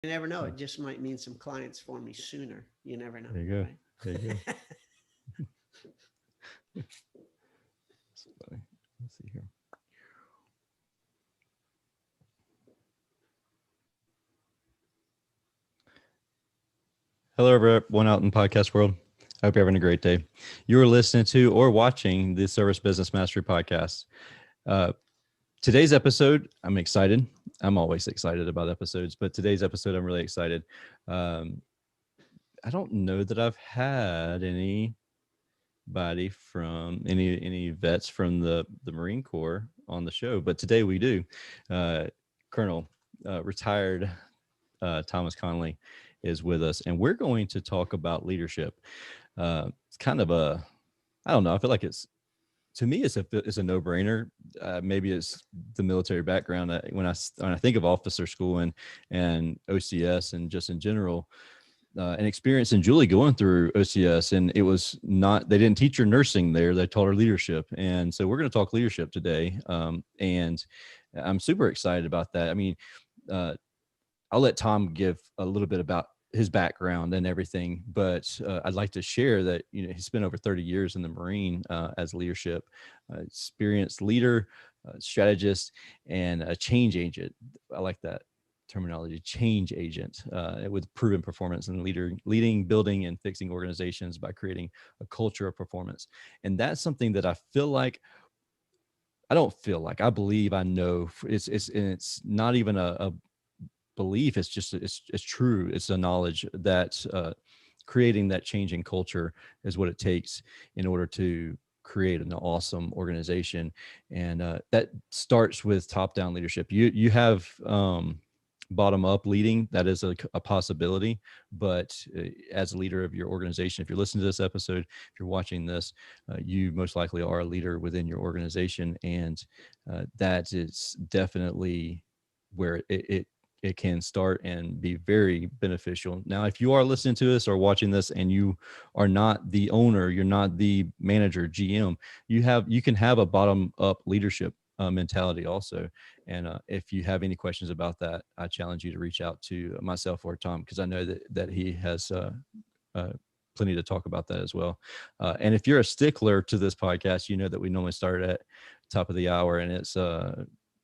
You never know. Yeah. It just might mean some clients for me sooner. You never know, There you go. There you go. right? That's funny. Let's see here. Hello, everyone out in podcast world. I hope you're having a great day. You are listening to or watching the Service Business Mastery Podcast. Uh, Today's episode, I'm excited. I'm always excited about episodes, but today's episode, I'm really excited. Um, I don't know that I've had anybody from any vets from the Marine Corps on the show, but today we do. Uh, Colonel, retired Thomas Connally is with us, and we're going to talk about leadership. It's kind of a, I don't know. I feel like to me, it's a no brainer. Maybe it's the military background. When I think of officer school and OCS and just in general, an experience in Julie going through OCS, and it was not, they didn't teach her nursing there. They taught her leadership. And so we're going to talk leadership today. And I'm super excited about that. I mean, uh, I'll let Tom give a little bit about his background and everything, but I'd like to share that he spent over 30 years in the Marine as leadership, experienced leader, strategist, and a change agent. I like that terminology, change agent, with proven performance in leading, building, and fixing organizations by creating a culture of performance. And that's something that I don't feel like, I believe, I know it's not even a belief. It's just it's true. It's a knowledge that creating that changing culture is what it takes in order to create an awesome organization, and that starts with top down leadership. You have bottom up leading, that is a possibility, but as a leader of your organization, if you're listening to this episode, if you're watching this, you most likely are a leader within your organization, and that is definitely where it can start and be very beneficial. Now, if you are listening to this or watching this and you are not the owner, you're not the manager, GM, you can have a bottom up leadership mentality also. And if you have any questions about that, I challenge you to reach out to myself or Tom, because I know that he has uh, plenty to talk about that as well. And if you're a stickler to this podcast, you know that we normally start at top of the hour, and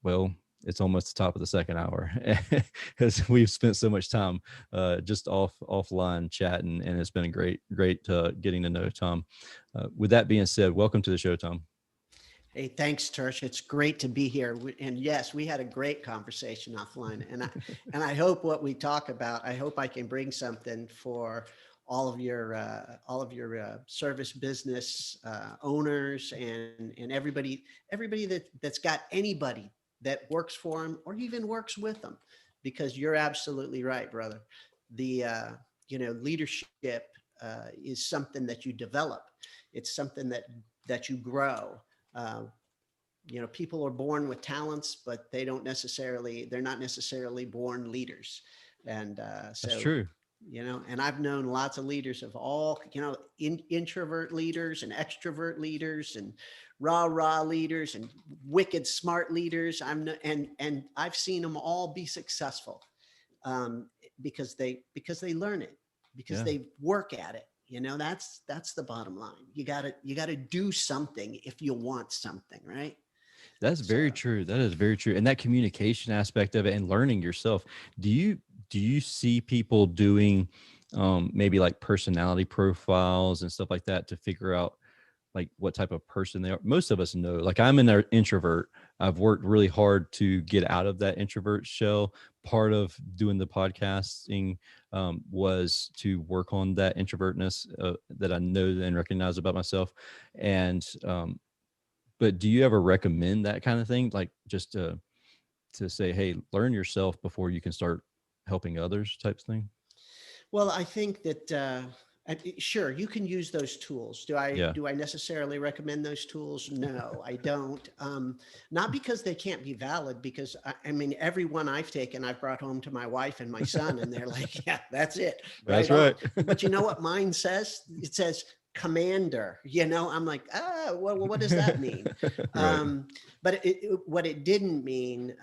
well, it's almost the top of the second hour because we've spent so much time just offline chatting, and it's been a great getting to know Tom. With that being said, welcome to the show, Tom. Hey, thanks, Tersh. It's great to be here. And yes, we had a great conversation offline. And I hope what we talk about, I hope I can bring something for all of your service business owners and everybody that's got anybody that works for them or even works with them, because you're absolutely right, brother. The leadership is something that you develop. It's something that you grow. Uh, People are born with talents, but they're not necessarily born leaders. And That's so, true. and I've known lots of leaders of all, introvert leaders and extrovert leaders and rah leaders and wicked smart leaders. And I've seen them all be successful, um, because they learn it, because Yeah. they work at it. That's the bottom line. You gotta do something if you want something, right? That's So very true. That is very true. And that communication aspect of it and learning yourself. Do you see people doing maybe like personality profiles and stuff like that to figure out like what type of person they are? Most of us know, like I'm an introvert. I've worked really hard to get out of that introvert shell. Part of doing the podcasting was to work on that introvertness that I know and recognize about myself. And but do you ever recommend that kind of thing, like just to say, hey, learn yourself before you can start helping others, type thing? well, I think that sure, you can use those tools. do i Yeah, do i necessarily recommend those tools? No, I don't. Not because they can't be valid, because I mean, every one I've taken, I've brought home to my wife and my son, and they're like, yeah, that's it, that's right on. right. But you know what mine says? It says, commander, I'm like, well, what does that mean? Right. But what it didn't mean,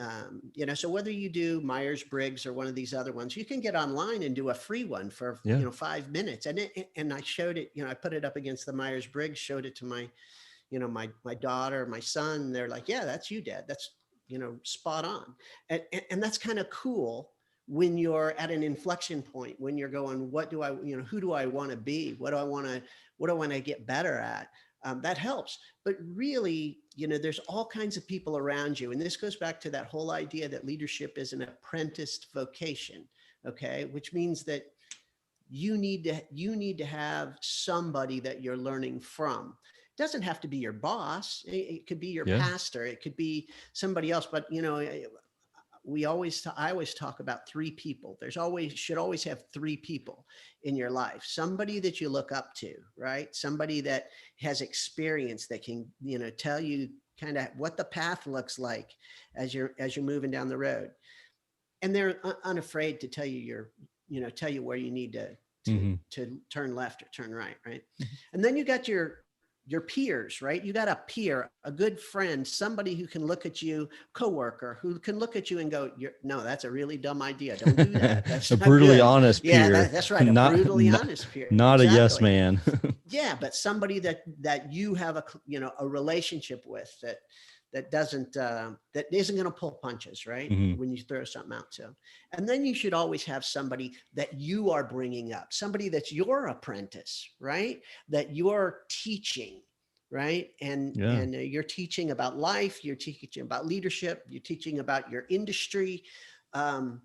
so whether you do Myers-Briggs or one of these other ones, you can get online and do a free one for, Yeah. 5 minutes. And I showed it, I put it up against the Myers-Briggs, showed it to my daughter, my son. They're like, yeah, that's you, Dad. That's, spot on. And that's kind of cool when you're at an inflection point, when you're going, what do I, who do I want to be? What do I want to get better at? That helps. But really, there's all kinds of people around you. And this goes back to that whole idea that leadership is an apprenticed vocation. Okay. Which means that you need to have somebody that you're learning from. It doesn't have to be your boss. It could be your Yeah. pastor. It could be somebody else. But I always talk about three people. Should always have three people in your life. Somebody that you look up to, right? Somebody that has experience, that can tell you kind of what the path looks like as you're moving down the road, and they're unafraid to tell you where you need Hmm. to turn left or turn right, right? And then you got your peers, right? You got a peer, a good friend, somebody who can look at you, coworker, who can look at you and go, no, that's a really dumb idea. Don't do that. That's A not brutally good. honest Yeah, peer, that's right. A not, brutally not honest peer. not a yes Exactly. man. Yeah, but somebody that you have a relationship with, that isn't going to pull punches, right? Hmm. When you throw something out to them. And then you should always have somebody that you are bringing up, somebody that's your apprentice, right? That you're teaching, right? And Yeah. you're teaching about life, you're teaching about leadership, you're teaching about your industry. Um,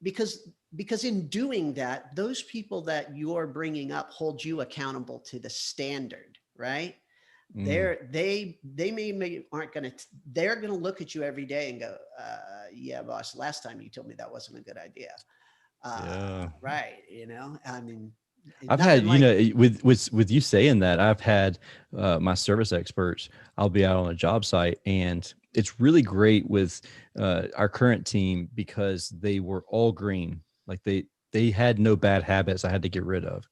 because in doing that, those people that you're bringing up hold you accountable to the standard, right? Mm. They may aren't going to, they're going to look at you every day and go, yeah, boss, last time you told me that wasn't a good idea. Yeah. Right. I mean, I've had, nothing like, with you saying that, I've had my service experts. I'll be out on a job site, and it's really great with our current team because they were all green. Like they had no bad habits I had to get rid of,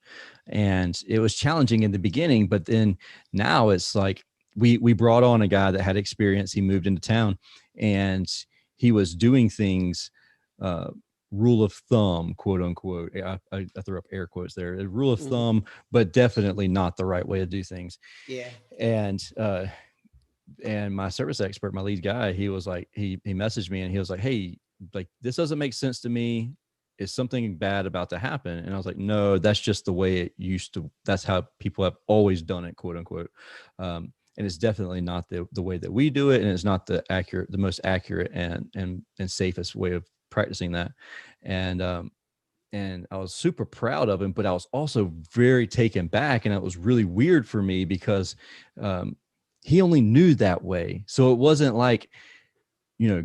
and it was challenging in the beginning. But then now it's like we brought on a guy that had experience. He moved into town, and he was doing things. Uh, Rule of thumb, quote unquote. I threw up air quotes there. A rule of mhm, thumb, but definitely not the right way to do things. yeah, And my service expert, my lead guy, he was like, he messaged me and he was like, hey, like this doesn't make sense to me. Is something bad about to happen? And I was like, no, that's just the way it used to. That's how people have always done it, quote unquote. And it's definitely not the way that we do it, and it's not the most accurate and safest way of practicing that. And I was super proud of him, but I was also very taken back, and it was really weird for me because um, he only knew that way. So it wasn't like,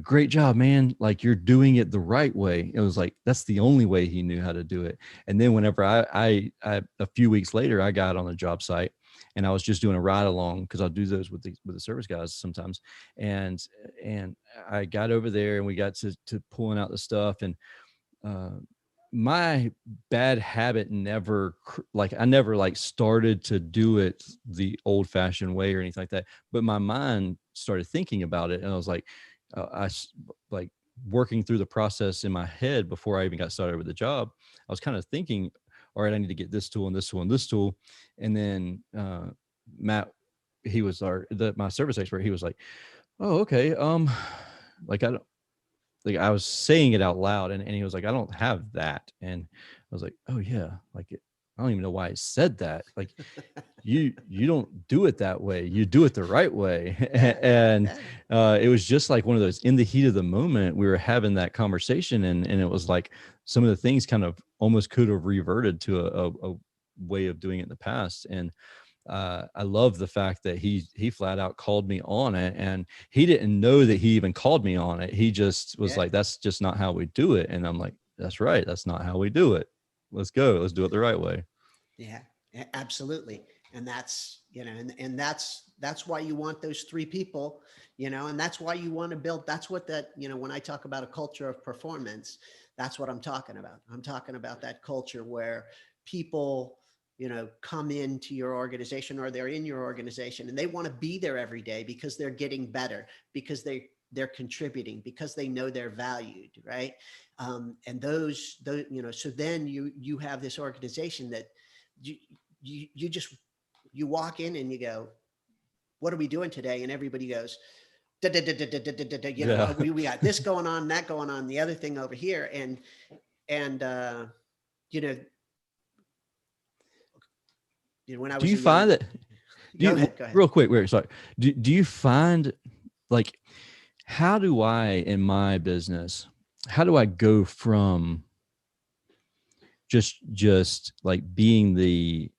great job, man. Like you're doing it the right way. It was like, that's the only way he knew how to do it. And then whenever I a few weeks later, I got on a job site and I was just doing a ride along, because I'll do those with the service guys sometimes. And, and I got over there and we got to pulling out the stuff, and uh, my bad habit never like I never like started to do it the old fashioned way or anything like that, but my mind started thinking about it, and I was like, like working through the process in my head before I even got started with the job. I was kind of thinking, all right, I need to get this tool and this tool and this tool. And then Matt, he was my service expert. He was like, oh, okay, like I was saying it out loud, and he was like, I don't have that. And I was like, oh yeah, like I don't even know why I said that. Like you don't do it that way. You do it the right way. yeah, And yeah, it was just like one of those, in the heat of the moment, we were having that conversation, and it was like some of the things kind of almost could have reverted to a way of doing it in the past. And I love the fact that he flat out called me on it, and he didn't know that he even called me on it. He just was yeah, like, that's just not how we do it. And I'm like, that's right. That's not how we do it. Let's go. Let's do it the right way. yeah, absolutely. And that's, and that's why you want those three people, and that's why you want to build. That's what that, when I talk about a culture of performance, that's what I'm talking about. I'm talking about that culture where people come into your organization, or they're in your organization, and they want to be there every day because they're getting better, because they're contributing, because they know they're valued, right? And those, so then you have this organization that you, you just, you walk in and you go, what are we doing today? And everybody goes, da, da, da, da, da, da, da, da, Yeah. we got this going on, that going on, the other thing over here. And you know, when I Do was you a young, find that, go ahead, go ahead. real quick, wait, sorry. Do you find, like, how do I, in my business, how do I go from just like being the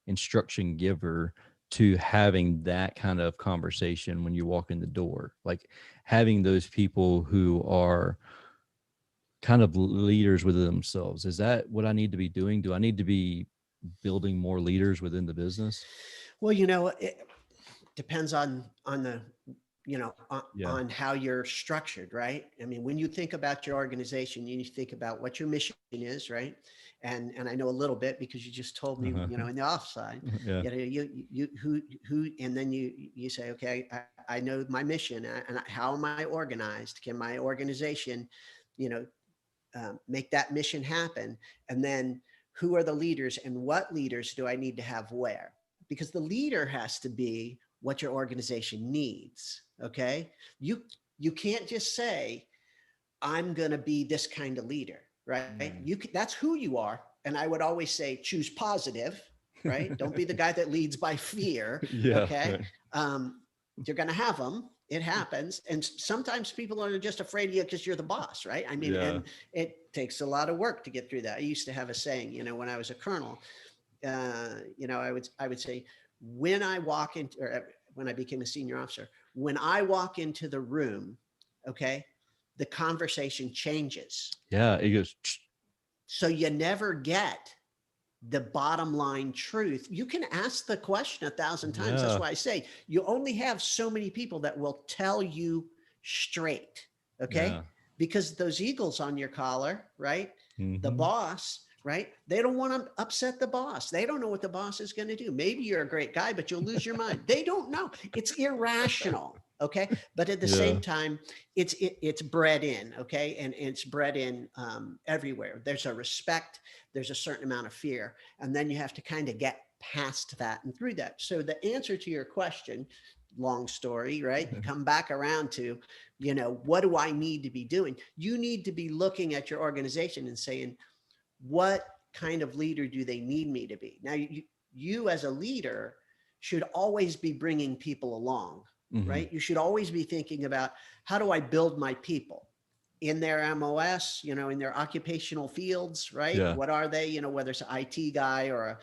instruction giver to having that kind of conversation when you walk in the door, like having those people who are kind of leaders within themselves? Is that what I need to be doing? Do I need to be building more leaders within the business? Well, it depends on the, Yeah. on how you're structured, right? I mean, when you think about your organization, you need to think about what your mission is, right? And I know a little bit because you just told me, Uh-huh. in the offside, Yeah. who, and then you say, okay, I know my mission, and how am I organized? Can my organization, you know, make that mission happen? And then who are the leaders, and what leaders do I need to have where? Because the leader has to be what your organization needs. Okay. You can't just say, I'm going to be this kind of leader, right? That's who you are. And I would always say, choose positive, right? Don't be the guy that leads by fear. Yeah. Okay. Right. You're going to have them. It happens. And sometimes people are just afraid of you because you're the boss, right? I mean, Yeah. and it takes a lot of work to get through that. I used to have a saying, when I was a colonel, I would say, when I walk into, or when I became a senior officer, when I walk into the room, okay, the conversation changes. Yeah. It goes, So you never get the bottom line truth. You can ask the question 1,000 times. That's yeah. why I say you only have so many people that will tell you straight. Okay. Yeah. Because those eagles on your collar, right? The Hmm. boss, right? They don't want to upset the boss. They don't know what the boss is going to do. Maybe you're a great guy, but you'll lose your mind. They don't know. It's irrational. Okay. But at the Yeah. same time, it's bred in. Okay. And it's bred in everywhere. There's a respect, there's a certain amount of fear. And then you have to kind of get past that and through that. So the answer to your question, long story, right? You come back around to, what do I need to be doing? You need to be looking at your organization and saying, what kind of leader do they need me to be? Now, you as a leader should always be bringing people along, Hmm. right? You should always be thinking about, how do I build my people in their MOS, in their occupational fields, right? Yeah. What are they, whether it's an IT guy or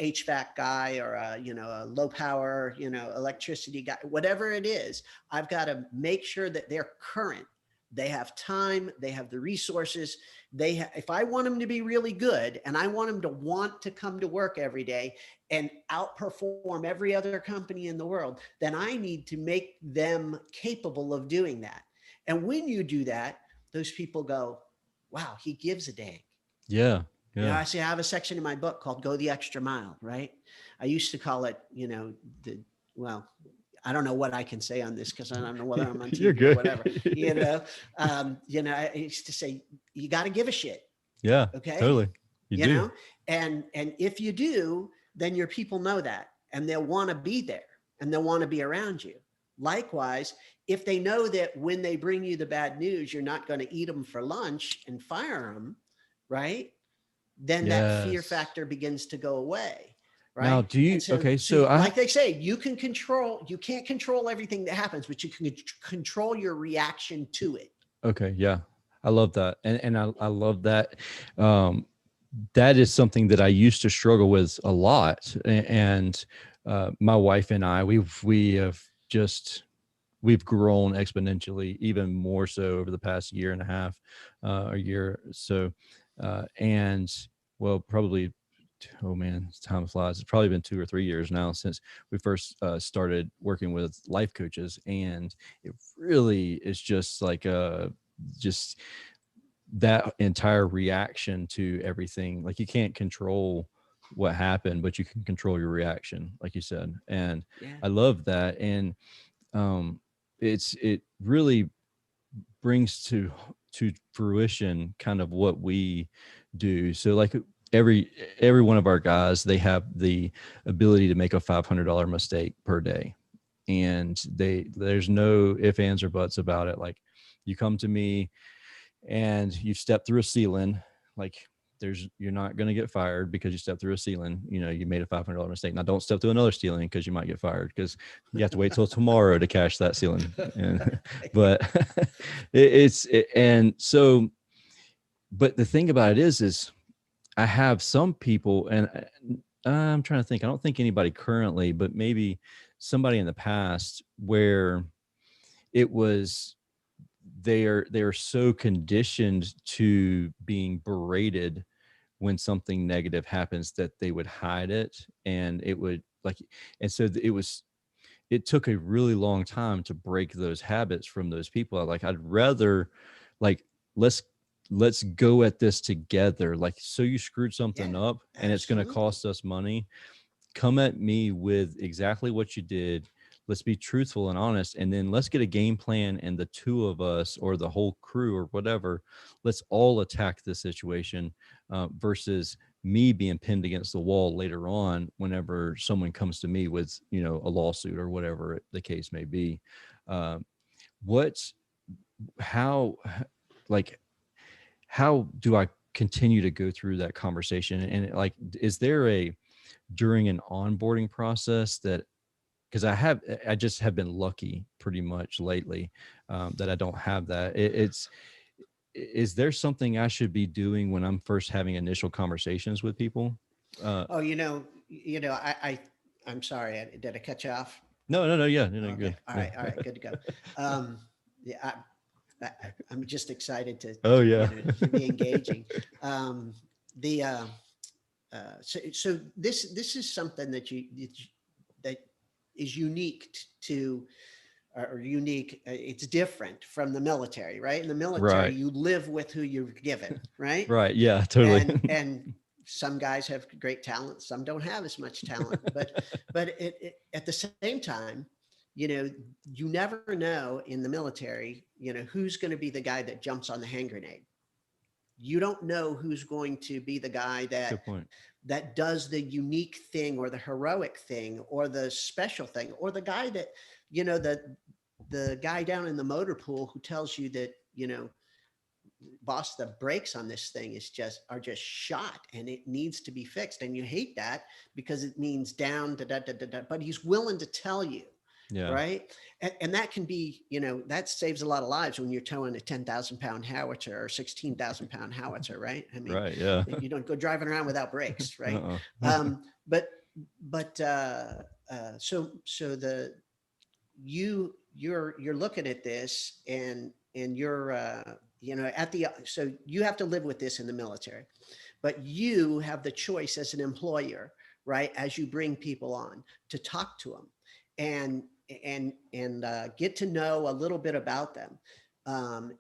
HVAC guy or a low power, electricity guy, whatever it is, I've got to make sure that they're current. They have time, they have the resources. If I want them to be really good and I want them to want to come to work every day and outperform every other company in the world, then I need to make them capable of doing that. And when you do that, those people go, wow, he gives a dang. Yeah. Yeah. I have a section in my book called Go the Extra Mile, right? I used to call it, well, I don't know what I can say on this because I don't know whether I'm on You're TV or good. whatever, I used to say, you got to give a shit. Yeah. Okay. Totally. You You do. know, and if you do, then your people know that and they'll want to be there and they'll want to be around you. Likewise, if they know that when they bring you the bad news, you're not going to eat them for lunch and fire them, right? Then that fear Yes. factor begins to go away, Now, right? do And you, so, okay. so So like they say, you can't control everything that happens, but you can control your reaction to it. okay. Yeah. I love that. And I love that. Um, that is something that I used to struggle with a lot. And my wife and I, we have just, we've grown exponentially, even more so over the past year and a half, a year. So, and well, probably, oh man, time flies. It's probably been 2 or 3 years now since we first started working with life coaches. And it really is just like, just that entire reaction to everything. Like, you can't control what happened, but you can control your reaction, like you said. And Yeah. I love that. And it really brings to fruition kind of what we do. So like every one of our guys, they have the ability to make a $500 mistake per day, and there's no ifs, ands, or buts about it. Like, you come to me and you step through a ceiling, like, you're not going to get fired because you stepped through a ceiling. You made a $500 mistake. Now don't step through another ceiling because you might get fired, because you have to wait till tomorrow to cash that ceiling. And but and so, but the thing about it is I have some people, and I'm trying to think, I don't think anybody currently, but maybe somebody in the past, where it was, they're so conditioned to being berated when something negative happens that they would hide it, and it would like, and so it took a really long time to break those habits from those people. Like, I'd rather, like, let's let's go at this together. Like, so you screwed something Yeah, up and it's going to absolutely. cost us money. Come at me with exactly what you did. Let's be truthful and honest, and then let's get a game plan, and the two of us or the whole crew or whatever, let's all attack the situation, versus me being pinned against the wall later on whenever someone comes to me with a lawsuit or whatever the case may be. uh, what's how like how do I continue to go through that conversation? And like, is there a during an onboarding process that, because I just have been lucky pretty much lately, that I don't have that. Is there something I should be doing when I'm first having initial conversations with people? Uh, Oh, I'm sorry. Did I cut you off? no, no, no. Yeah, Okay. good. All Yeah. right. All right. Good to go. Yeah, I'm just excited Oh yeah. to be engaging. The so this is something that is unique to or unique. It's different from the military, right? In the military, Right. you live with who you're given, right? Right. Yeah. Totally. And some guys have great talent, some don't have as much talent, but at the same time, you know, you never know in the military, who's going to be the guy that jumps on the hand grenade. You don't know who's going to be the guy Good point. that does the unique thing or the heroic thing or the special thing, or the guy that, the guy down in the motor pool who tells you that, boss, the brakes on this thing are just shot and it needs to be fixed, and you hate that because it means down da, da, da, da, da, but he's willing to tell you, Yeah. right? And that can be, that saves a lot of lives when you're towing a 10,000-pound howitzer or 16,000-pound howitzer, right? I mean, Right. Yeah. you don't go driving around without brakes, right? Uh-uh. But so you're looking at this, and you're so you have to live with this in the military, but you have the choice as an employer, right, as you bring people on, to talk to them and get to know a little bit about them,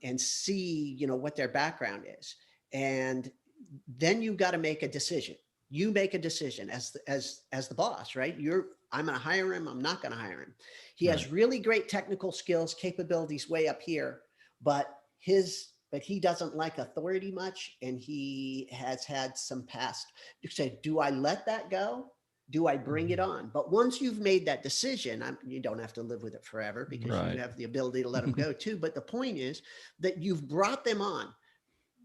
and see what their background is, and then you got to make a decision. You make a decision as the boss, right? I'm going to hire him, I'm not going to hire him. He Right. has really great technical skills, capabilities way up here, but he doesn't like authority much, and he has had some past. You say, do I let that go? Do I bring it on? But once you've made that decision, you don't have to live with it forever, because you Right. have the ability to let them go too. But the point is that you've brought them on.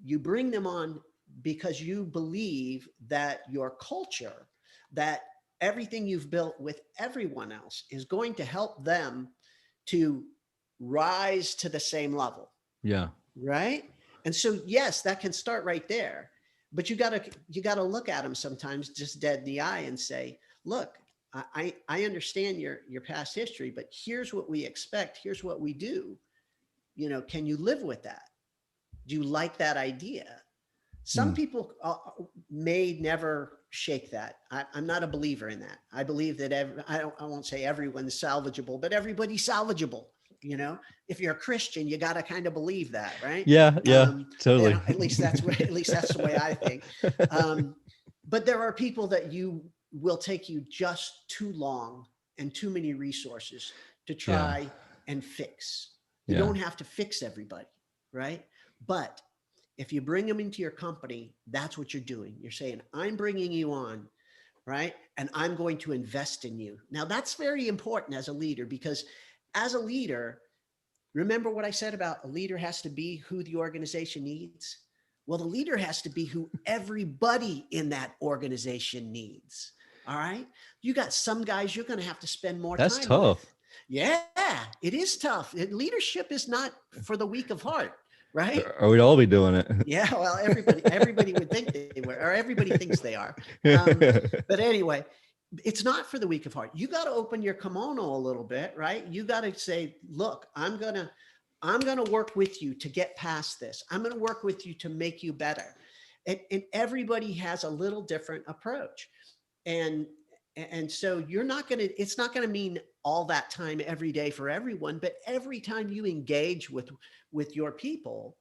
You bring them on because you believe that your culture, that everything you've built with everyone else, is going to help them to rise to the same level, Yeah. right? And so, yes, that can start right there, but you gotta look at them sometimes just dead in the eye and say, look, I understand your past history, but here's what we expect, here's what we do. Can you live with that? Do you like that idea? Some Mm. people may never shake that. I'm not a believer in that. I believe that I won't say everyone's salvageable, but everybody's salvageable. If you're a Christian, you got to kind of believe that, right? Yeah. Yeah. Totally. At least that's the way I think. Um, But there are people that you will take you just too long and too many resources to Yeah. try and fix. You Yeah. don't have to fix everybody, right? But if you bring them into your company, that's what you're doing. You're saying, I'm bringing you on, right? And I'm going to invest in you. Now, that's very important as a leader, because as a leader, remember what I said about a leader has to be who the organization needs? Well, the leader has to be who everybody in that organization needs. All right. You got some guys you're going to have to spend more That's time tough. with. Yeah, it is tough. Leadership is not for the weak of heart, right? Or we'd all be doing it. Yeah, well, everybody would think they were, or everybody thinks they are. But anyway, it's not for the weak of heart. You got to open your kimono a little bit, right? You got to say, look, I'm gonna work with you to get past this. I'm gonna work with you to make you better. And everybody has a little different approach. And and so it's not gonna mean all that time every day for everyone, but every time you engage with your people,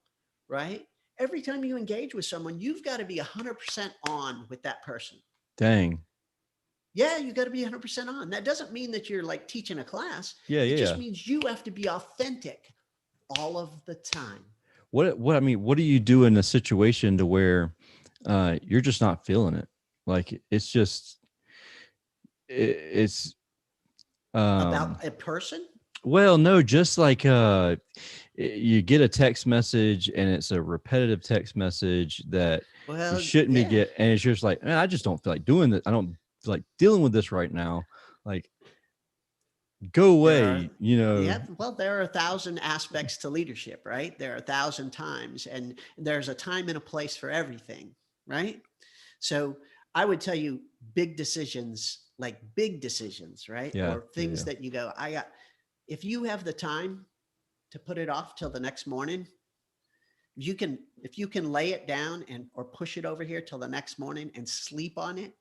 right? Every time you engage with someone, you've got to be 100% on with that person. Dang. Yeah, you got to be 100% on. That doesn't mean that you're like teaching a class. Yeah, It yeah, just yeah. means you have to be authentic all of the time. What I mean, what do you do in a situation to where you're just not feeling it? Like it's just it's About a person? well, no, just like you get a text message and it's a repetitive text message that you Well, shouldn't be yeah. get, and it's just like, man, I just don't feel like doing this. I don't feel like dealing with this right now. Like, go There are, away, you know. yeah, well, there are 1,000 aspects to leadership, right? There are 1,000 times, and there's a time and a place for everything, right? So I would tell you big decisions, right? Yeah, Or yeah, things yeah. that you go, if you have the time to put it off till the next morning, if you can lay it down and or push it over here till the next morning and sleep on it,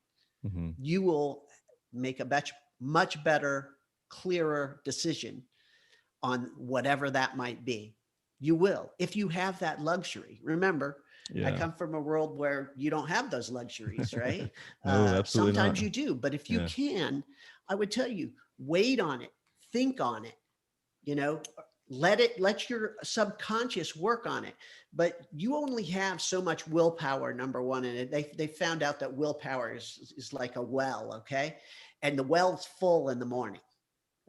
Hmm. you will make a much better, clearer decision on whatever that might be. You will, if you have that luxury. Remember, I Yeah. come from a world where you don't have those luxuries, right? No, absolutely Sometimes not. you do, but if you Yeah. can, I would tell you, wait on it, think on it, you know, let your subconscious work on it. But you only have so much willpower, number one. And they found out that willpower is like a well, okay? And the well's full in the morning.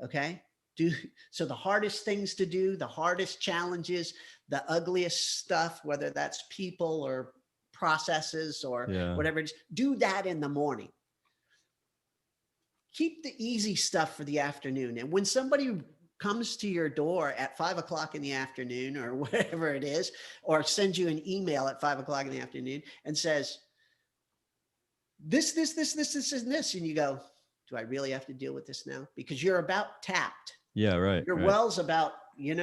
Okay. Do so the hardest things to do, the hardest challenges, the ugliest stuff, whether that's people or processes or Yeah. whatever it is, do that in the morning. Keep the easy stuff for the afternoon. And when somebody comes to your door at 5 o'clock in the afternoon or whatever it is, or sends you an email at 5 o'clock in the afternoon and says, this, and this, and you go, do I really have to deal with this now? Because you're about tapped. Yeah. Right. Your Right. well's about, you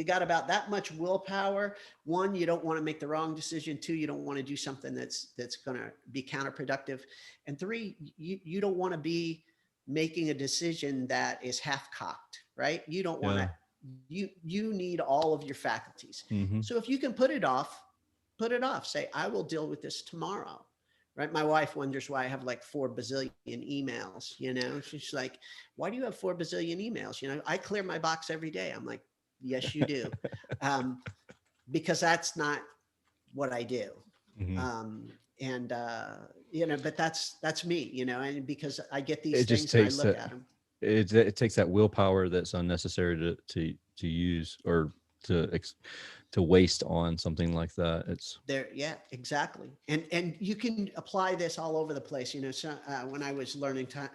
got about that much willpower. One, you don't want to make the wrong decision. Two, you don't want to do something that's going to be counterproductive. And three, you don't want to be making a decision that is half cocked, right? You don't want Yeah. to, you need all of your faculties. Hmm. So if you can put it off, put it off. Say, I will deal with this tomorrow. Right. My wife wonders why I have like 4 bazillion emails. She's like, why do you have 4 bazillion emails? I clear my box every day. I'm like, yes, you do. Um, because that's not what I do. Hmm. And, but that's me, and because I get It these just things and I takes look that. at them. It takes that willpower that's unnecessary to use or to waste on something like that. It's There, yeah, exactly. And you can apply this all over the place. So, when I was learning time,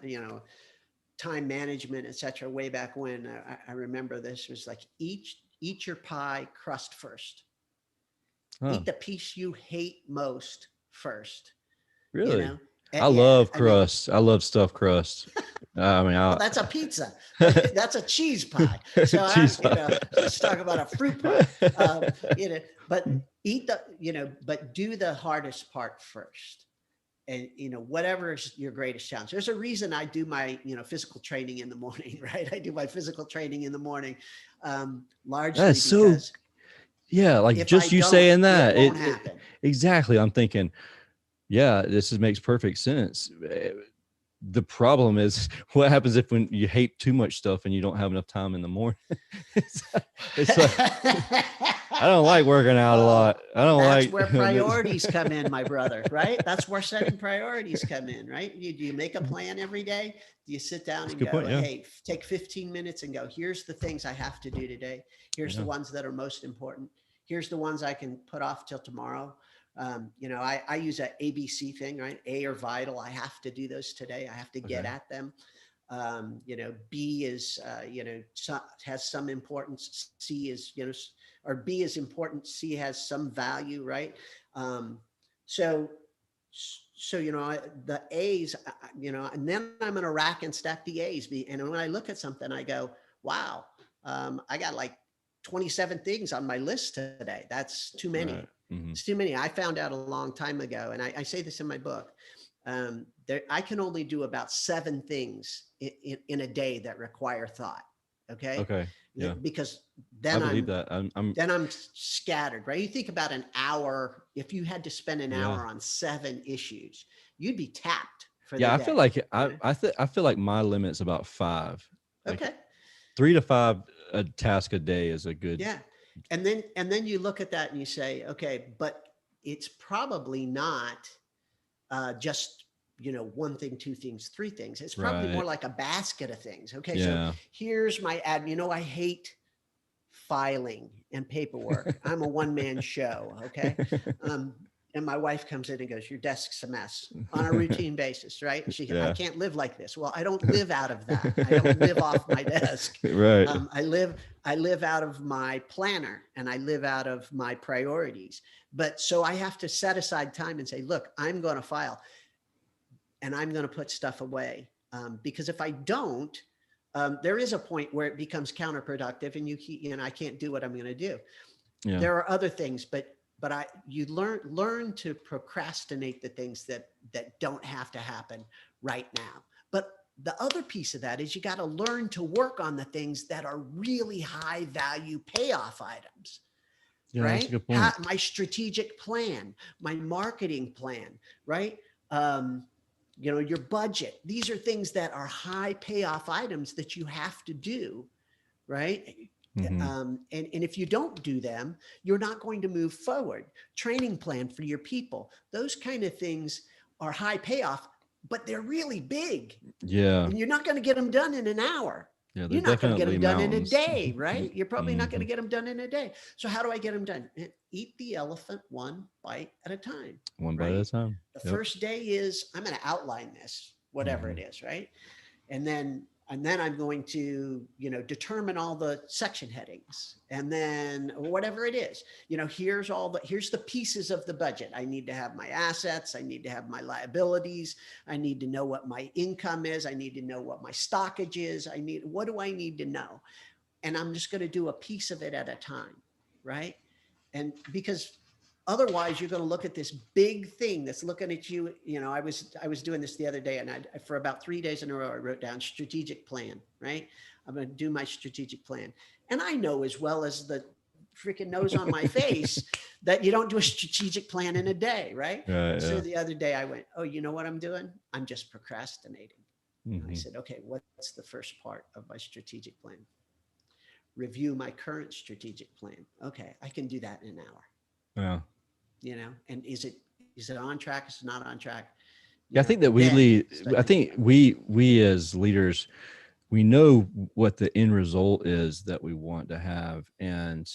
time management, etc., way back when, I remember this was like, eat your pie crust first. huh, Eat the piece you hate most first. You really. know, I yeah. love I mean, crust. I love stuffed crust. I mean, well, that's a pizza. That's a cheese pie. So cheese let's talk about a fruit pie. pie. But but do the hardest part first. And whatever is your greatest challenge. There's a reason I do my physical training in the morning, right? I do my physical training in the morning, largely That's so, because yeah, like if I just you don't, saying it that, won't happen. exactly. I'm thinking Yeah, makes perfect sense. The problem is what happens if when you hate too much stuff and you don't have enough time in the morning. it's, it's like I don't like working out a Oh, lot. I don't that's like where this. priorities come in, my brother, right? That's where setting priorities come in, right? Do you make a plan every day? Do you sit down That's a and good go, point. Yeah. hey, take 15 minutes and go, here's the things I have to do today. Here's the Yeah. ones that are most important. Here's the ones I can put off till tomorrow. I use a ABC thing, right? A are vital. I have to do those today. I have to get Okay. at them. B is, has some importance. C is, or B is important. C has some value, right? Um, so, the A's, and then I'm going to rack and stack the A's. And when I look at something, I go, wow, I got like 27 things on my list today. That's too Right. many. Hmm. It's too many. I found out a long time ago, and I say this in my book. I can only do about 7 things in a day that require thought. Okay, Okay. Yeah. because I then believe I'm that. I'm then I'm scattered, right? You think about an hour. If you had to spend an yeah. hour on 7 issues, you'd be tapped for the Yeah. I feel day. like I feel like my limit's about 5. Like Okay, 3 to 5 a task a day is a good. yeah, and then you look at that and you say, okay, but it's probably not just one thing, two things, three things. It's probably more Right. like a basket of things. Okay, so Yeah. here's my ad. I hate filing and paperwork. I'm a one-man show. Okay, um, and my wife comes in and goes, "Your desk's a mess," on a routine basis, right? I Yeah. can't live like this. Well, I don't live out of that. I don't live off my desk. Right. I live out of my planner, and I live out of my priorities. But so I have to set aside time and say, look, I'm going to file and I'm going to put stuff away. Because if I don't, there is a point where it becomes counterproductive, and I can't do what I'm going to do. Yeah. There are other things, but you learn to procrastinate the things that don't have to happen right now. But the other piece of that is you got to learn to work on the things that are really high value payoff items, Yeah. That's a right? good point. My strategic plan, my marketing plan, right? Um, your budget. These are things that are high payoff items that you have to do, right? Hmm. And if you don't do them, you're not going to move forward. Training plan for your people. Those kind of things are high payoff, but they're really big, Yeah. and you're not going to get them done in an hour. Yeah. They're You're not going to get definitely them done in a mountains. day, right? You're probably not going Hmm. to get them done in a day. So how do I get them done? Eat the elephant one bite at a time, One bite at a right? time. The Yep. first day is I'm going to outline this, whatever Hmm. it is, right? And then I'm going to determine all the section headings, and then whatever it is, here's the pieces of the budget. I need to have my assets, I need to have my liabilities, I need to know what my income is, I need to know what my stockage is, what do I need to know? And I'm just going to do a piece of it at a time, right? And because otherwise you're going to look at this big thing that's looking at you. I was doing this the other day, and for about 3 days in a row I wrote down strategic plan, right? I'm going to do my strategic plan, and I know as well as the freaking nose on my face that you don't do a strategic plan in a day, right? Right. So Yeah. the other day I went, oh, you know what I'm doing? I'm just procrastinating. And I Hmm. said, okay, what's the first part of my strategic plan? Review my current strategic plan. Okay, I can do that in an hour. Yeah. And is it on track? Is it not on track? Yeah, I think that we Then lead. start I thinking think about it. we as leaders, we know what the end result is that we want to have, and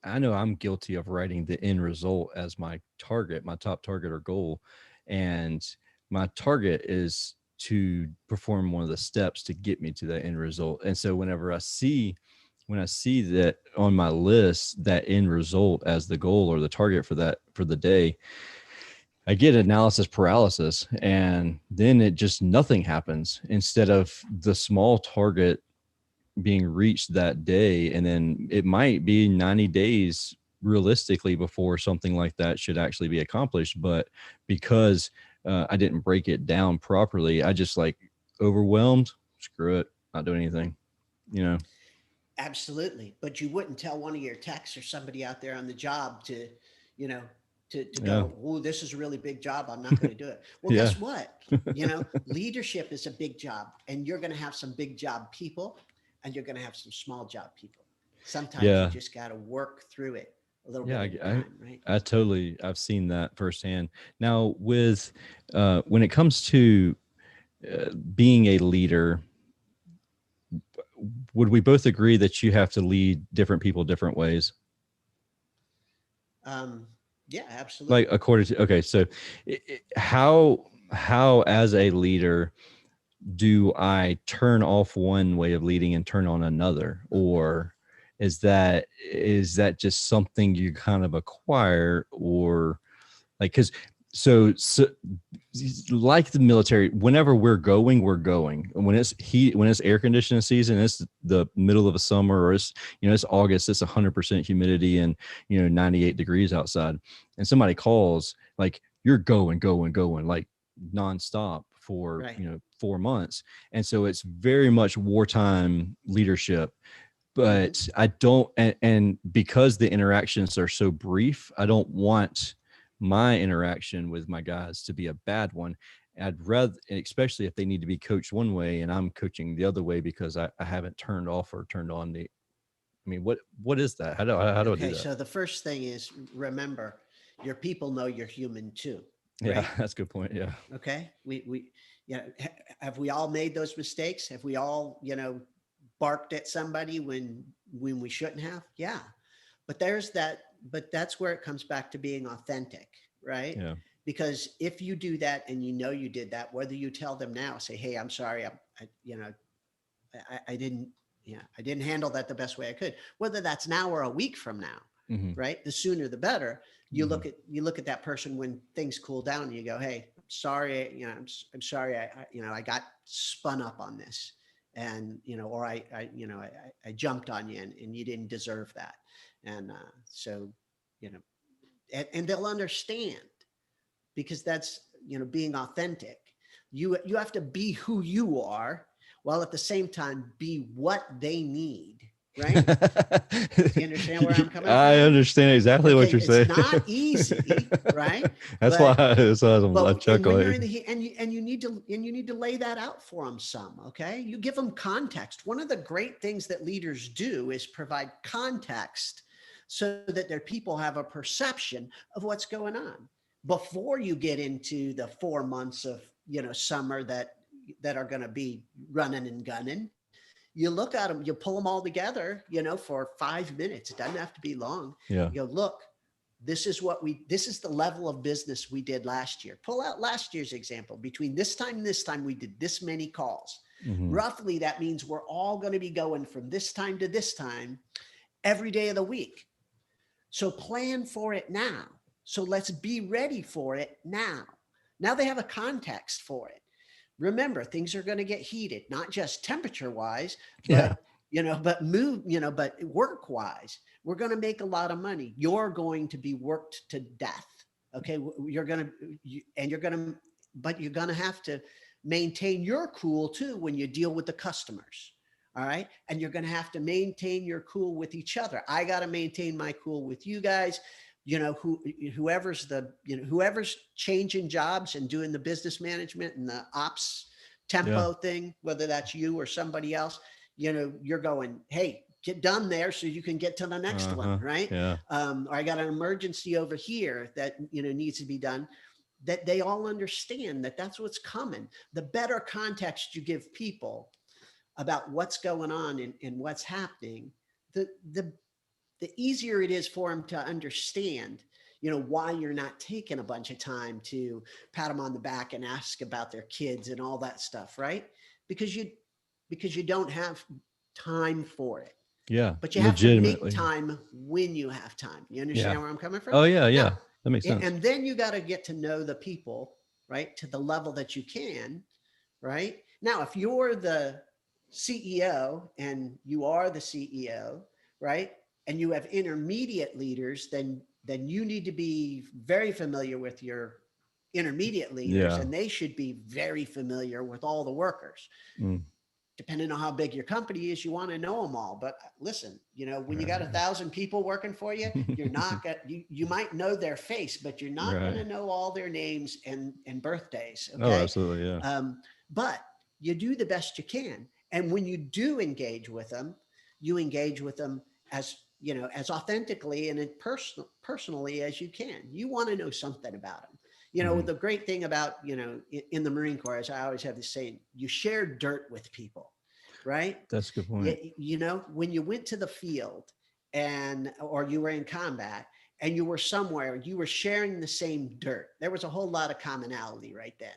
I know I'm guilty of writing the end result as my target, my top target or goal, and my target is to perform one of the steps to get me to that end result. And so when I see that on my list, that end result as the goal or the target for the day, I get analysis paralysis, and then it just nothing happens instead of the small target being reached that day. And then it might be 90 days realistically before something like that should actually be accomplished. But because I didn't break it down properly, I just like overwhelmed, screw it, not doing anything, you know? Absolutely. But you wouldn't tell one of your techs or somebody out there on the job to, you know, to Yeah. go, oh, this is a really big job. I'm not going to do it. Well, Yeah. guess what? Leadership is a big job, and you're going to have some big job people, and you're going to have some small job people. Sometimes you Yeah. just got to work through it a little Yeah. bit at a time, right? I totally, I've seen that firsthand. Now, with when it comes to being a leader, would we both agree that you have to lead different people different ways? Um, yeah, Like absolutely. according to, okay, so how as a leader do I turn off one way of leading and turn on another? Or is that just something you kind of acquire? Or like, because so like the military, whenever we're going. And when it's heat, when it's air conditioning season, it's the middle of a summer, or it's August, it's 100% humidity and 98 degrees outside, and somebody calls, like, you're going like nonstop for Right. 4 months. And so it's very much wartime leadership. Hmm. But I don't, and because the interactions are so brief, I don't want my interaction with my guys to be a bad one. I'd rather, especially if they need to be coached one way and I'm coaching the other way, because I haven't turned off or turned on the, I mean, what is that? How do I do Okay, that? so the first thing is, remember, your people know you're human too, Yeah, right? that's a good point. Yeah. Okay, have we all made those mistakes? Have we all, barked at somebody when we shouldn't have? Yeah, but there's that. But that's where it comes back to being authentic, right? Yeah. Because if you do that and you did that, whether you tell them now, say, "Hey, I'm sorry, I didn't, I didn't handle that the best way I could," whether that's now or a week from now, Hmm. right? The sooner the better. You Hmm. look at that person when things cool down, and you go, "Hey, I'm sorry, I'm sorry, I got spun up on this, and or I jumped on you, and you didn't deserve that," and so you know, and they'll understand, because that's being authentic. You have to be who you are, while at the same time be what they need, right? Do you understand where I'm coming I from? understand exactly what Okay, you're it's saying. not easy, right? That's why but I'm but and when you're in chuckling. the heat, and you need to lay that out for them some. Okay, you give them context. One of the great things that leaders do is provide context, so that their people have a perception of what's going on before you get into the 4 months of summer that are going to be running and gunning. You look at them, you pull them all together, for 5 minutes. It doesn't have to be long. Yeah. You go, look, this is the level of business we did last year. Pull out last year's example. Between this time and this time, we did this many calls. Hmm. Roughly, that means we're all going to be going from this time to this time every day of the week. So plan for it now. So let's be ready for it now. Now they have a context for it. Remember, things are going to get heated, not just temperature wise, Yeah. but work wise. We're going to make a lot of money. You're going to be worked to death. Okay. But you're going to have to maintain your cool too when you deal with the customers. All right. And you're going to have to maintain your cool with each other. I got to maintain my cool with you guys. Whoever's changing jobs and doing the business management and the ops Yeah. tempo thing, whether that's you or somebody else, you're going, hey, get done there so you can get to the next one, Uh-huh. right? Yeah. Or I got an emergency over here that needs to be done. That they all understand that that's what's coming. The better context you give people about what's going on and what's happening, the the the easier it is for them to understand, why you're not taking a bunch of time to pat them on the back and ask about their kids and all that stuff, right? Because you don't have time for it. Yeah. But you have to make Legitimately. time when you have time. You Yeah. understand where I'm coming from? Oh yeah. Now, Yeah. That makes sense. and then you got to get to know the people, right? To the level that you can, right? Now, if you're the CEO and you are the CEO, right? And you have intermediate leaders, then you need to be very familiar with your intermediate leaders, Yeah. and they should be very familiar with all the workers. Mm. depending on how big your company is, you want to know them all. But listen, when you got Right. 1,000 people working for you, you're not gonna, you might know their face, but you're not going Right. to know all their names and birthdays. Oh, Okay. absolutely. Yeah. But you do the best you can. And when you do engage with them, you engage with them as, as authentically and personally as you can. You want to know something about them. Mhm. The great thing about, in the Marine Corps, is I always have this saying, you share dirt with people, right? That's a good point. When you went to the field or you were in combat and you were somewhere, you were sharing the same dirt. There was a whole lot of commonality right then,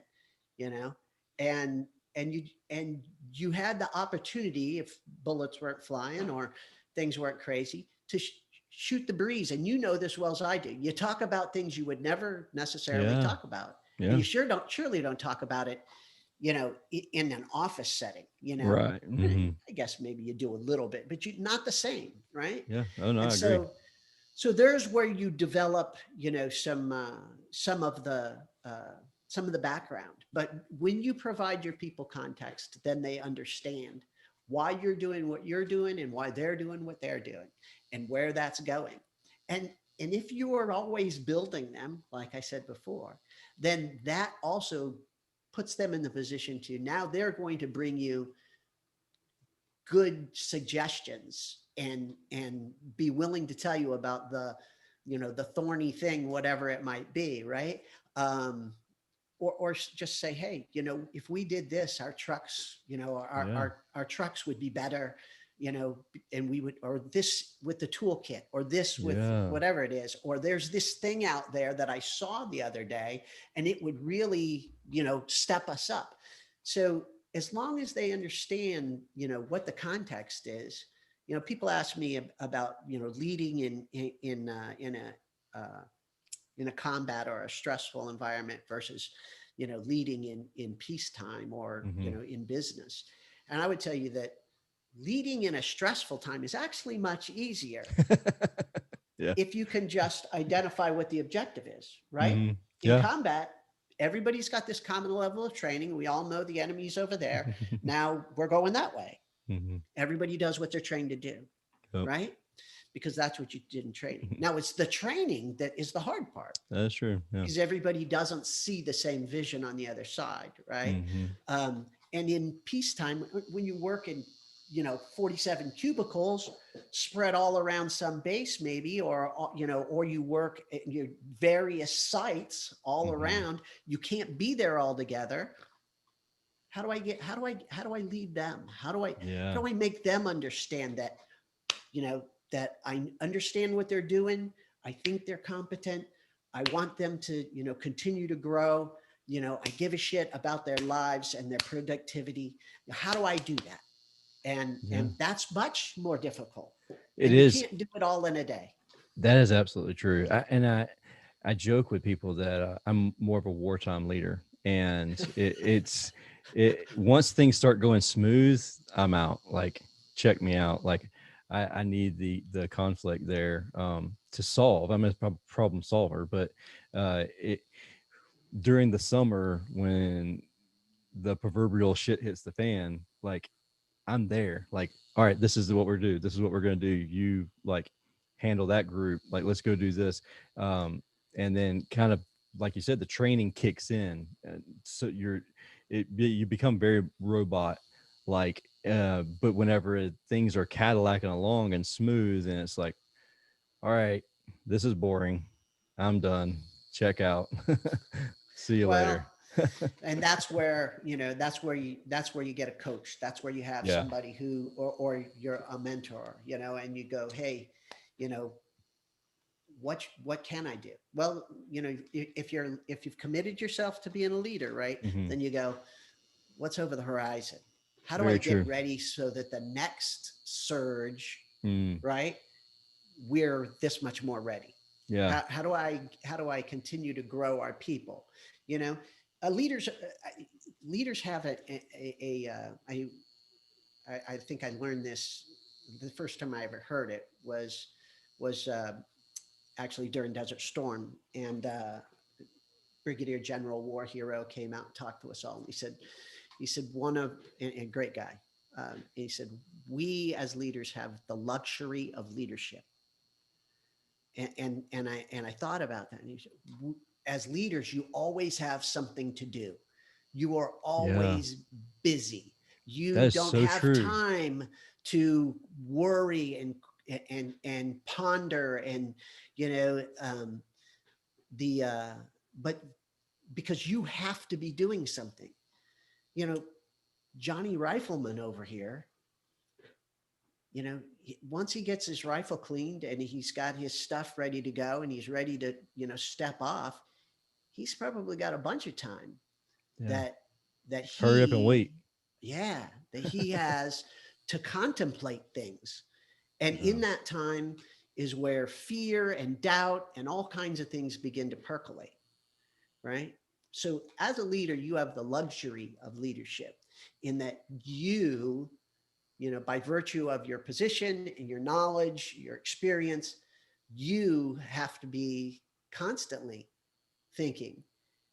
you know, and, and you had the opportunity, if bullets weren't flying or things weren't crazy, to shoot the breeze. And this well as I do. You talk about things you would never necessarily Yeah. talk about. And Yeah. you surely don't talk about it, in an office setting, Right. Hmm. I guess maybe you do a little bit, but not the same, right? Yeah. Oh no, And I agree. so there's where you develop, some of the, some of the background. But when you provide your people context, then they understand why you're doing what you're doing and why they're doing what they're doing and where that's going. And, and if you are always building them, like I said before, then that also puts them in the position to, now they're going to bring you good suggestions and be willing to tell you about the thorny thing, whatever it might be, right? Or just say, hey, if we did this, our trucks, Yeah. our trucks would be better, and we would, or this with the toolkit, or this with Yeah. whatever it is, or there's this thing out there that I saw the other day, and it would really, step us up. So as long as they understand, what the context is, people ask me about, leading uh, in a combat or a stressful environment versus, leading in peacetime or, Hmm. in business. And I would tell you that leading in a stressful time is actually much easier Yeah. if you can just identify what the objective is, right? Hmm. In Yeah. combat, everybody's got this common level of training. We all know the enemy's over there. Now we're going that way. Hmm. Everybody does what they're trained to do, Yep. right? Because that's what you did in training. Now it's the training that is the hard part, That's true. Yeah. because everybody doesn't see the same vision on the other side, right? Hmm. And in peacetime, when you work in 47 cubicles spread all around some base, maybe, or or you work at your various sites all Hmm. around, you can't be there all together. How do I lead them? Yeah. How do I make them understand that, that I understand what they're doing. I think they're competent. I want them to, continue to grow. I give a shit about their lives and their productivity. How do I do that? And Yeah. and that's much more difficult. It And you is. can't do it all in a day. That is absolutely true. I joke with people that I'm more of a wartime leader, and once things start going smooth, I'm out. Like, check me out. Like, I need the conflict there to solve. I'm a problem solver, but it during the summer when the proverbial shit hits the fan, like, I'm there. Like, all right, this is what we're doing. This is what we're gonna do. You like handle that group. Like, let's go do this. And then kind of like you said, the training kicks in, and so you become very robot like. But whenever things are Cadillacing along and smooth, and it's like, all right, this is boring. I'm done. Check out. See you Well, later. and that's where you get a coach. That's where you have Yeah. somebody who, or you're a mentor, and you go, hey, you know what can I do? Well, if you've committed yourself to being a leader, right, Hmm. then you go, what's over the horizon? How do I Very get true. ready so that the next surge, Mm, right, we're this much more ready? yeah. How do I continue to grow our people? You know, leaders leaders have I think I learned this the first time I ever heard it was actually during Desert Storm, and Brigadier General War Hero came out and talked to us all, and he said one of, and great guy, he said, we as leaders have the luxury of leadership. And I thought about that. And he said, as leaders, you always have something to do. You are Yeah. always busy. That You is don't so have true. time to worry and ponder and you know the but because you have to be doing something. You know, Johnny Rifleman over here, once he gets his rifle cleaned and he's got his stuff ready to go and he's ready to, step off, he's probably got a bunch of time Yeah. that that Hurry up and he wait. yeah, that he has to contemplate things. And Yeah. in that time is where fear and doubt and all kinds of things begin to percolate, right? So as a leader, you have the luxury of leadership in that by virtue of your position and your knowledge, your experience, you have to be constantly thinking.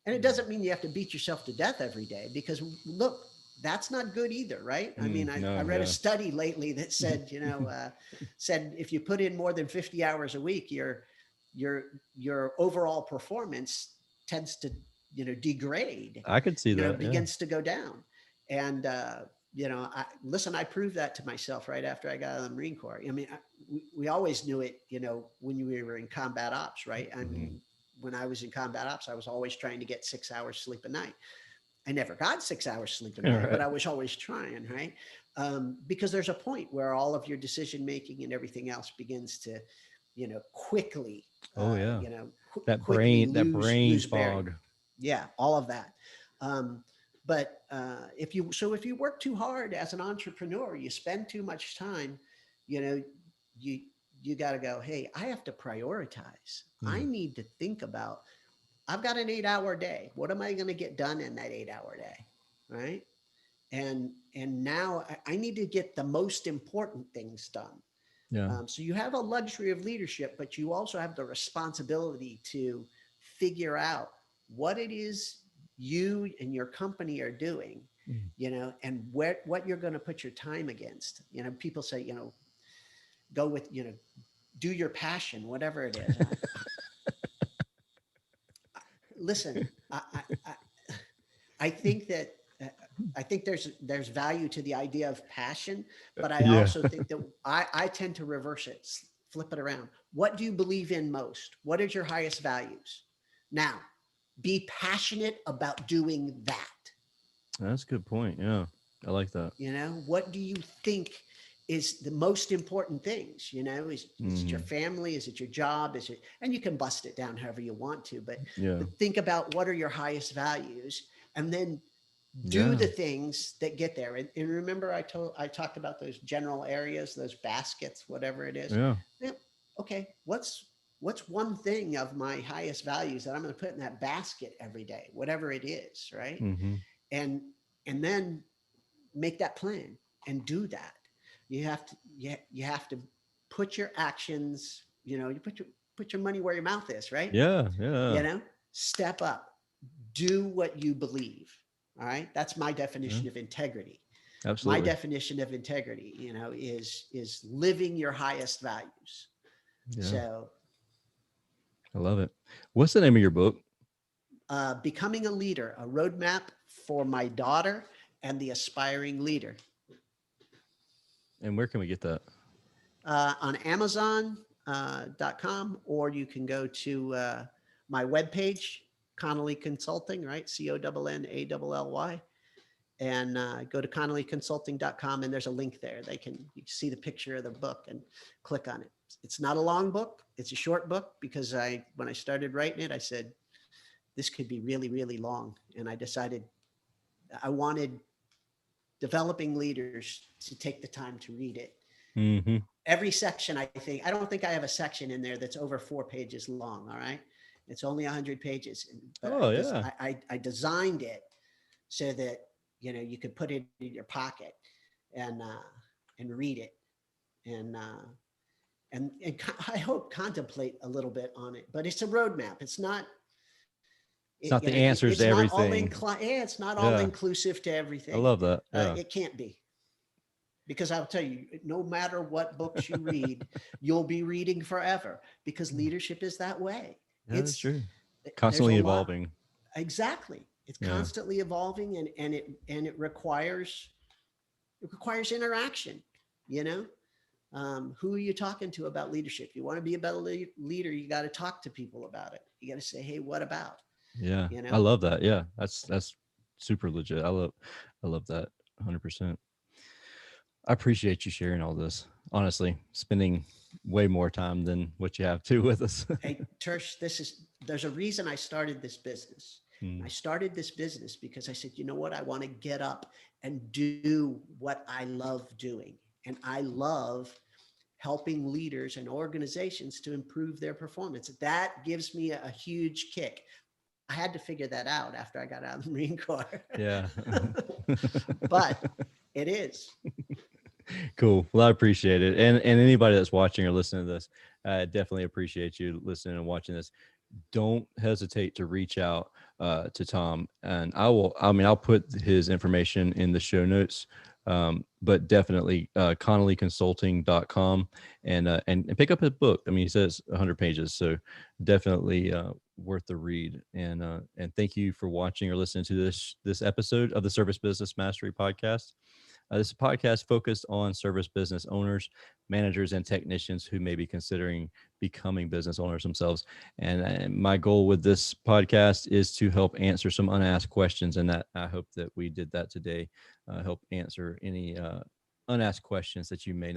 And it doesn't mean you have to beat yourself to death every day because look, that's not good either, right? I mean, I No, read a yeah. study lately that said, said if you put in more than 50 hours a week, your your overall performance tends to, degrade, I could see that. Yeah. begins to go down. And I proved that to myself right after I got out of the Marine Corps. I mean, we always knew it, when we were in combat ops, right? I Mhm. mean, when I was in combat ops, I was always trying to get 6 hours sleep a night. I never got 6 hours sleep a All night, but right. I was always trying, right? Because there's a point where all of your decision making and everything else begins to, quickly, Oh yeah. quickly That brain lose bearing. fog. Yeah, all of that. But if you work too hard as an entrepreneur, you spend too much time, you know, you you got to go. Hey, I have to prioritize. I Mm. need to think about. I've got an 8 hour day. What am I going to get done in that 8 hour day, right? And now I need to get the most important things done. Yeah. So you have a luxury of leadership, but you also have the responsibility to figure out what it is you and your company are doing, Mm. and what you're going to put your time against. People say, go with, do your passion, whatever it is. Listen, I think that I think there's value to the idea of passion, but I Yeah. also think that I tend to reverse it, flip it around. What do you believe in most? What is your highest values? Now, be passionate about doing that. That's a good point. Yeah. I like that. What do you think is the most important things? Is it your Hmm. family? Is it your job? Is it, and you can bust it down however you want to, Yeah. but think about what are your highest values, and then do Yeah. the things that get there. And remember, I talked about those general areas, those baskets, whatever it is. Yeah. Yep. Okay, what's one thing of my highest values that I'm going to put in that basket every day, whatever it is, right? Hmm. And and then make that plan and do that. You have to put your actions, you put your money where your mouth is, right? Yeah. Yeah. You know, step up, do what you believe. All right. That's my Yeah. definition of integrity. My Absolutely. definition of integrity, is living your highest values. Yeah. So I love it. What's the name of your book? becoming a leader, a roadmap for my daughter and the aspiring leader. And where can we get that? On Amazon.com, or you can go to my webpage, Connally Consulting, right? CONNALLY, and go to ConnollyConsulting.com, and there's a link there. You can see the picture of the book and click on it. It's not a long book. It's a short book because when I started writing it, I said, this could be really, really long. And I decided I wanted developing leaders to take the time to read it. Hmm. Every section, I don't think I have a section in there that's over 4 pages long. All right. It's only 100 pages, but Oh yeah. I designed it so that, you could put it in your pocket and, and read it and, and I hope contemplate a little bit on it, but it's a roadmap. It's not, It's not the answers to it's not everything. it's not all Yeah. inclusive to I everything. love that. Yeah. It can't be. Because I'll tell you, no matter what books you read, you'll be reading forever because leadership is that way. Yeah, that's It's true. there's a Constantly lot. evolving. Exactly. It's Yeah. constantly evolving, and it requires interaction, you know. Who are you talking to about leadership? You want to be a better leader, you got to talk to people about it. You got to say, hey, what about, Yeah. you I know? love that. Yeah. That's super legit. I love that 100%. I appreciate you sharing all this. Honestly, spending way more time than what you have to with us. Hey, Tersh, there's a reason I started this business. I Mm, started this business because I said, you know what? I want to get up and do what I love doing. And I love helping leaders and organizations to improve their performance. That gives me a huge kick. I had to figure that out after I got out of the Marine Corps. yeah. But it is. Cool. Well, I appreciate it. And anybody that's watching or listening to this, I definitely appreciate you listening and watching this. Don't hesitate to reach out to Tom, and I'll put his information in the show notes. But definitely ConnollyConsulting.com, and pick up his book. I mean, he says 100 pages, so definitely worth the read. And thank you for watching or listening to this episode of the Service Business Mastery Podcast. This is a podcast focused on service business owners, managers, and technicians who may be considering becoming business owners themselves. And my goal with this podcast is to help answer some unasked questions, and that I hope that we did that today. Help answer any unasked questions that you may not